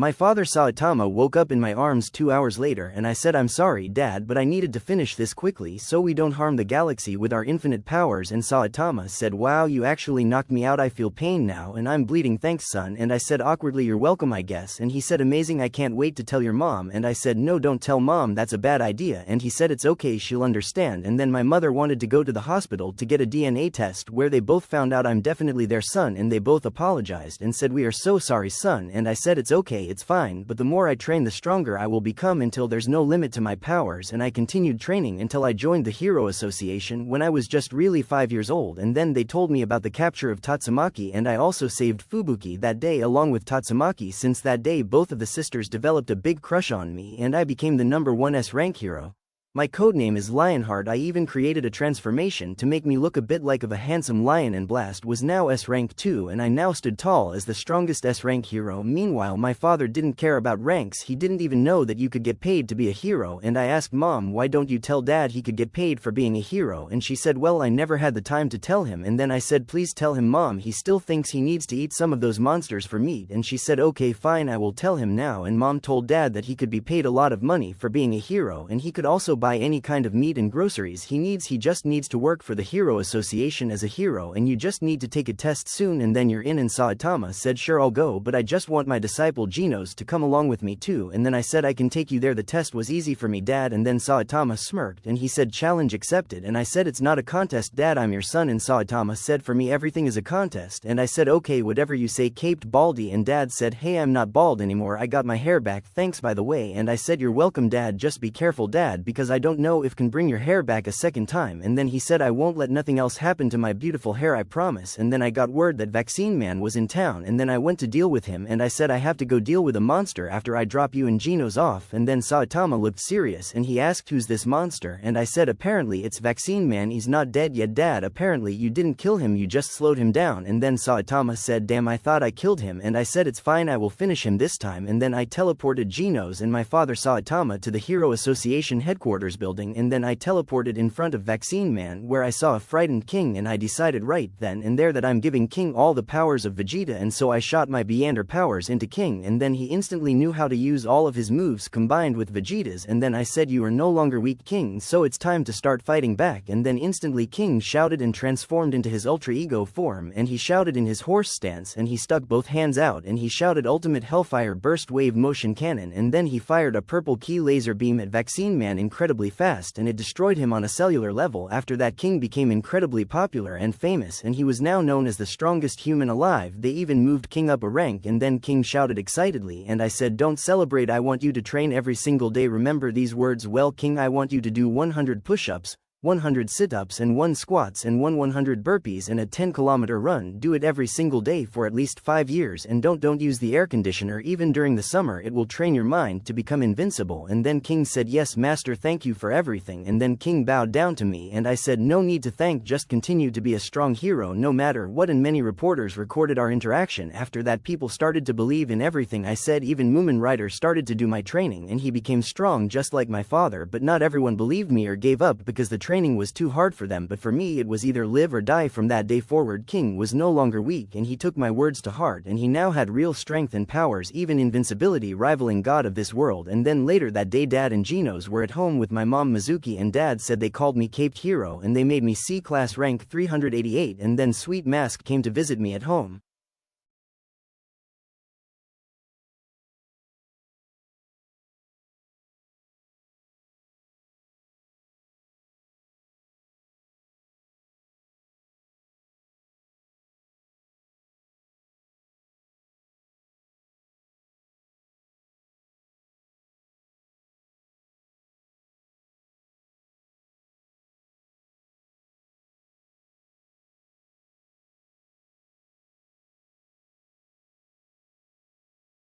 My father Saitama woke up in my arms 2 hours later and I said I'm sorry dad but I needed to finish this quickly so we don't harm the galaxy with our infinite powers and Saitama said wow you actually knocked me out I feel pain now and I'm bleeding thanks son and I said awkwardly you're welcome I guess and he said amazing I can't wait to tell your mom and I said no don't tell mom that's a bad idea and he said it's okay she'll understand and then my mother wanted to go to the hospital to get a DNA test where they both found out I'm definitely their son and they both apologized and said we are so sorry son and I said it's okay it's fine but the more I train the stronger I will become until there's no limit to my powers and I continued training until I joined the Hero Association when I was just really 5 years old and then they told me about the capture of Tatsumaki and I also saved Fubuki that day along with Tatsumaki since that day both of the sisters developed a big crush on me and I became the number 1 S-rank hero. My codename is Lionheart I even created a transformation to make me look a bit like of a handsome lion and Blast was now S-rank 2 and I now stood tall as the strongest S-rank hero meanwhile my father didn't care about ranks he didn't even know that you could get paid to be a hero and I asked mom why don't you tell dad he could get paid for being a hero and she said well I never had the time to tell him and then I said please tell him mom he still thinks he needs to eat some of those monsters for meat and she said okay fine I will tell him now and mom told dad that he could be paid a lot of money for being a hero and he could also buy any kind of meat and groceries he just needs to work for the Hero Association as a hero and you just need to take a test soon and then you're in and Saitama said sure I'll go but I just want my disciple Genos to come along with me too and then I said I can take you there the test was easy for me dad and then Saitama smirked and he said challenge accepted and I said it's not a contest dad I'm your son and Saitama said for me everything is a contest and I said okay whatever you say caped baldy and dad said hey I'm not bald anymore I got my hair back thanks by the way and I said you're welcome dad just be careful dad because I don't know if can bring your hair back a second time and then he said I won't let nothing else happen to my beautiful hair I promise and then I got word that Vaccine Man was in town and then I went to deal with him and I said I have to go deal with a monster after I drop you and Genos off and then Saitama looked serious and he asked who's this monster and I said apparently it's Vaccine Man he's not dead yet dad apparently you didn't kill him you just slowed him down and then Saitama said damn I thought I killed him and I said it's fine I will finish him this time and then I teleported Genos and my father Saitama to the Hero Association headquarters building and then I teleported in front of Vaccine Man where I saw a frightened King and I decided right then and there that I'm giving King all the powers of Vegeta and so I shot my Beyonder powers into King and then he instantly knew how to use all of his moves combined with Vegeta's and then I said you are no longer weak King so it's time to start fighting back and then instantly King shouted and transformed into his Ultra Ego form and he shouted in his horse stance and he stuck both hands out and he shouted Ultimate Hellfire Burst Wave Motion Cannon and then he fired a purple key laser beam at Vaccine Man incredibly fast and it destroyed him on a cellular level. After that King became incredibly popular and famous and he was now known as the strongest human alive. They even moved King up a rank and then King shouted excitedly and I said don't celebrate I want you to train every single day remember these words well King I want you to do 100 push-ups, 100 sit-ups and 1 squats and 100 burpees and a 10-kilometer run. Do it every single day for at least 5 years and don't use the air conditioner even during the summer it will train your mind to become invincible and then King said yes master thank you for everything and then King bowed down to me and I said no need to thank just continue to be a strong hero no matter what and many reporters recorded our interaction after that people started to believe in everything I said even Moomin Rider started to do my training and he became strong just like my father but not everyone believed me or gave up because the training was too hard for them but for me it was either live or die from that day forward. King was no longer weak and he took my words to heart and he now had real strength and powers even invincibility rivaling God of this world and then later that day dad and Genos were at home with my mom Mizuki and dad said they called me Caped Hero and they made me C-class rank 388 and then Sweet Mask came to visit me at home.